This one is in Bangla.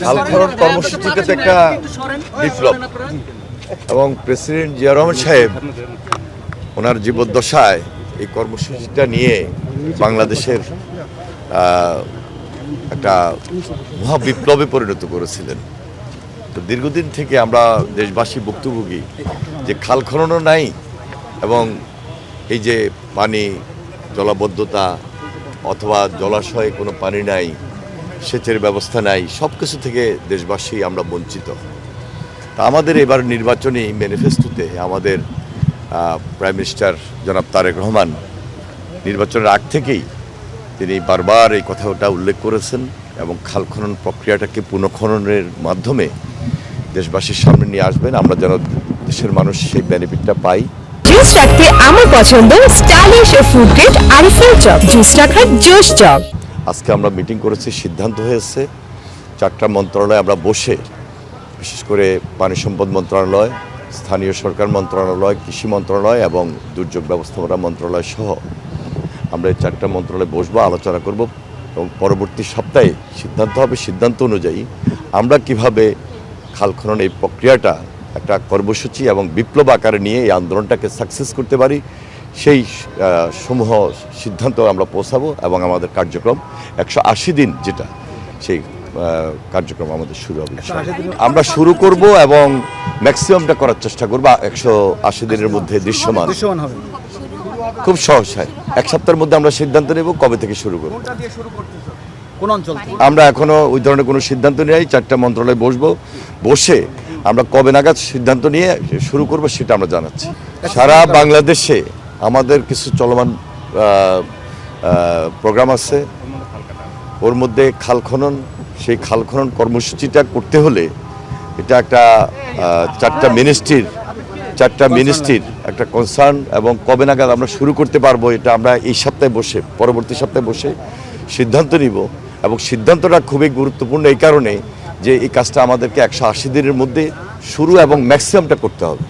খাল খনন কর্মসূচিতে তো একটা বিপ্লব এবং প্রেসিডেন্ট জিয়া রহমান সাহেব ওনার জীবদ্দশায় এই কর্মসূচিটা নিয়ে বাংলাদেশের একটা মহা বিপ্লবে পরিণত করেছিলেন। তো দীর্ঘদিন থেকে আমরা দেশবাসী ভুক্তভোগী যে খাল খননও নাই এবং এই যে পানি জলাবদ্ধতা অথবা জলাশয়ে কোনো পানি নাই, সেচের ব্যবস্থা নাই, সব কিছু থেকে দেশবাসী আমরা বঞ্চিত। তা আমাদের এবার নির্বাচনী ম্যানিফেস্টোতে আমাদের প্রাইম মিনিস্টার জনাব তারেক রহমান নির্বাচনের আগ থেকেই তিনি বারবার এই কথাটা উল্লেখ করেছেন এবং খাল খনন প্রক্রিয়াটাকে পুনঃখননের মাধ্যমে দেশবাসীর সামনে নিয়ে আসবেন, আমরা যেন দেশের মানুষ সেই বেনিফিটটা পাই। জুস রাখতে আমার পছন্দ স্টাইলিশ ও ফুড গ্রেড আরএফএল চক। জুস রাখার জোশ চক। আজকে আমরা মিটিং করেছি, সিদ্ধান্ত হয়েছে 4টা মন্ত্রণালয়ে আমরা বসে, বিশেষ করে পানি সম্পদ মন্ত্রণালয়, স্থানীয় সরকার মন্ত্রণালয়, কৃষি মন্ত্রণালয় এবং দুর্যোগ ব্যবস্থাপনা মন্ত্রণালয় সহ আমরা এই 4টা মন্ত্রণালয়ে বসবো, আলোচনা করব এবং পরবর্তী সপ্তাহে সিদ্ধান্ত হবে। সিদ্ধান্ত অনুযায়ী আমরা কিভাবে খাল খনন এই প্রক্রিয়াটা একটা কর্মসূচি এবং বিপ্লব আকারে নিয়ে এই আন্দোলনটাকে সাকসেস করতে পারি, সেই সমূহ সিদ্ধান্ত আমরা পৌঁছাবো এবং আমাদের কার্যক্রম 180 দিন যেটা, সেই কার্যক্রম আমাদের শুরু হবে। আমরা শুরু করব এবং ম্যাক্সিমামটা করার চেষ্টা করবো 180 দিনের মধ্যে দৃশ্যমান হবে। খুব সহজ হয়, 1 সপ্তাহের মধ্যে আমরা সিদ্ধান্ত নেব কবে থেকে শুরু করব। আমরা এখনো ওই ধরনের কোনো সিদ্ধান্ত নেই। 4টা মন্ত্রণালয়ে বসবো, বসে আমরা কবে নাগাদ সিদ্ধান্ত নিয়ে শুরু করব সেটা আমরা জানাচ্ছি। সারা বাংলাদেশে আমাদের কিছু চলমান প্রোগ্রাম আছে, ওর মধ্যে খাল খনন, সেই খাল খনন কর্মসূচিটা করতে হলে এটা একটা 4টা মিনিস্ট্রির একটা কনসার্ন এবং কবে নাগাদ আমরা শুরু করতে পারবো এটা আমরা এই সপ্তাহে বসে, পরবর্তী সপ্তাহে বসে সিদ্ধান্ত নিব। এবং সিদ্ধান্তটা খুবই গুরুত্বপূর্ণ এই কারণে যে এই কাজটা আমাদেরকে 180 দিনের মধ্যে শুরু এবং ম্যাক্সিমামটা করতে হবে।